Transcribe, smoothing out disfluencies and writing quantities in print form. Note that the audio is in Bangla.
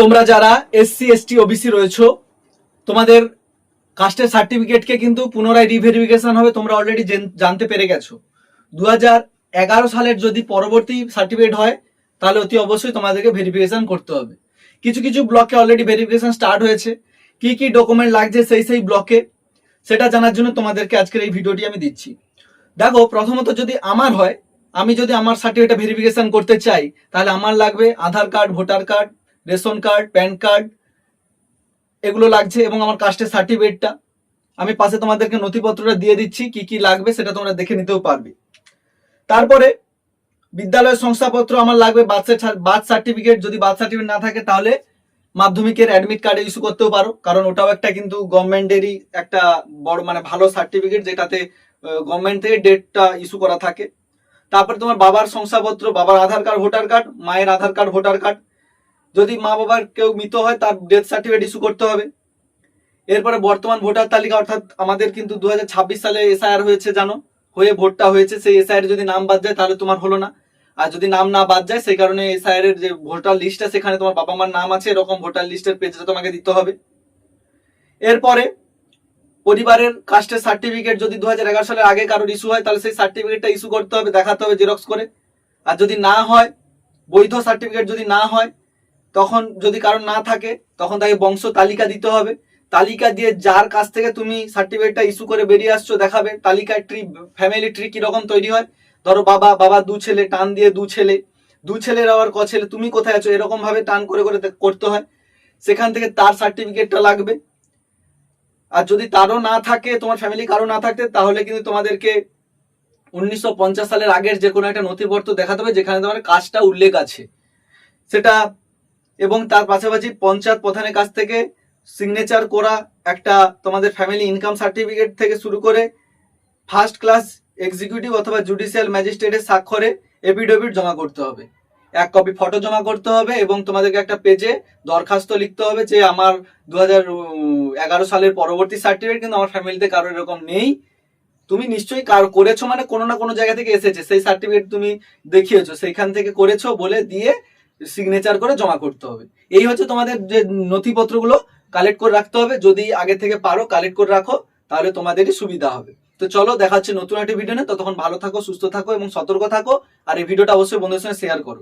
তোমরা যারা এসসি এসটি ওবিসি রয়েছো, তোমাদের কাস্টের সার্টিফিকেটকে কিন্তু পুনরায় রিভেরিফিকেশন হবে, তোমরা অলরেডি জানতে পেরে গেছো। 2011 সালের যদি পরবর্তী সার্টিফিকেট হয় তাহলে অতি অবশ্যই তোমাদেরকে ভেরিফিকেশন করতে হবে। কিছু কিছু ব্লকে অলরেডি ভেরিফিকেশন স্টার্ট হয়েছে। কি কি ডকুমেন্ট লাগছে সেই ব্লকে, সেটা জানার জন্য তোমাদেরকে আজকের এই ভিডিওটি আমি দিচ্ছি। দেখো, প্রথমত যদি আমার হয়, আমি যদি আমার সার্টিফিকেট ভেরিফিকেশন করতে চাই তাহলে আমার লাগবে Aadhaar card, voter card, ration card, PAN card, এগুলো লাগছে, এবং আমার কাস্টের সার্টিফিকেটটা আমি পাশে তোমাদেরকে নথিপত্রটা দিয়ে দিচ্ছি, কি কি লাগবে সেটা তোমরা দেখে নিতেও পারবে। তারপরে বিদ্যালয়ের শংসাপত্র আমার লাগবে, বার্থ সার্টিফিকেট, যদি বার্থ সার্টিফিকেট না থাকে তাহলে মাধ্যমিকের অ্যাডমিট কার্ড ইস্যু করতেও পারো, কারণ ওটাও একটা কিন্তু গভর্নমেন্টেরই একটা বড় ভালো সার্টিফিকেট, যেটাতে গভর্নমেন্ট থেকে ডেটটা ইস্যু করা থাকে। তারপরে তোমার বাবার শংসাপত্র, বাবার আধার কার্ড, ভোটার কার্ড, মায়ের আধার কার্ড, ভোটার কার্ড, যদি মা বাবার কেউ মৃত হয় তার ডেথ সার্টিফিকেট ইস্যু করতে হবে। এরপরে বর্তমান ভোটার তালিকা, অর্থাৎ আমাদের কিন্তু 2026 সালে এসআইআর হয়েছে, জানো, হয়ে ভোটটা হয়েছে, সেই এসআইআর যদি নাম বাদ যায় তাহলে তোমার হলো না। আর যদি নাম না বাদ যায়, সেই কারণে এসআইআর এর যে ভোটার লিস্টটা সেখানে তোমার বাবা মার নাম আছে, এরকম ভোটার লিস্টের পেজটা তোমাকে দিতে হবে। এরপরে পরিবারের কাস্টের সার্টিফিকেট যদি 2011 সালের আগে কারোর ইস্যু হয় তাহলে সেই সার্টিফিকেটটা ইস্যু করতে হবে, দেখাতে হবে জেরক্স করে। আর যদি না হয়, বৈধ সার্টিফিকেট যদি না হয়, তখন যদি কারণ না থাকে তখন তাকে বংশ তালিকা দিতে হবে। তালিকা দিয়ে যার কাছ থেকে তুমি সার্টিফিকেটটা ইস্যু করে বেরিয়ে আসছো দেখাবে। তালিকায় ট্রি, ফ্যামিলি ট্রি কিরকম তৈরি হয়, ধরো বাবা 2 ছেলে, টান দিয়ে 2 ছেলে, 2 ছেলের আবার ক ছেলে, তুমি কোথায় আছো, এরকম ভাবে টান করে করে করতে হয়। সেখান থেকে তার সার্টিফিকেটটা লাগবে। আর যদি তারও না থাকে, তোমার ফ্যামিলি কারো না থাকে, তাহলে কিন্তু তোমাদেরকে 1950 সালের আগের যে কোনো একটা নথিপত্র দেখাতে হবে যেখানে তোমার কাজটা উল্লেখ আছে সেটা, এবং তার পাশাপাশি পঞ্চায়েত প্রধানের কাছ থেকে সিগনেচার করা একটা তোমাদের ফ্যামিলি ইনকাম সার্টিফিকেট থেকে শুরু করে ফার্স্ট ক্লাস এক্সিকিউটিভ অথবা জুডিশিয়াল ম্যাজিস্ট্রেটের স্বাক্ষরে এফিডেভিট জমা করতে হবে। 1 কপি ফটো জমা করতে হবে, এবং তোমাদেরকে একটা পেজে দরখাস্ত লিখতে হবে যে আমার 2011 সালের পরবর্তী সার্টিফিকেট কিন্তু আমার ফ্যামিলিতে কারোর এরকম নেই, তুমি নিশ্চয়ই করেছো, কোনো না কোনো জায়গা থেকে এসেছে, সেই সার্টিফিকেট তুমি দেখিয়েছো, সেইখান থেকে করেছো বলে দিয়ে সিগনেচার করে জমা করতে হবে। এই হচ্ছে তোমাদের যে নথিপত্রগুলো কালেক্ট করে রাখতে হবে। যদি আগে থেকে পারো কালেক্ট করে রাখো তাহলে তোমাদেরই সুবিধা হবে। তো চলো, দেখা হচ্ছে নতুন একটা ভিডিও নিয়ে। ততক্ষণ ভালো থাকো, সুস্থ থাকো এবং সতর্ক থাকো। আর এই ভিডিওটা অবশ্যই বন্ধুদের সঙ্গে শেয়ার করো।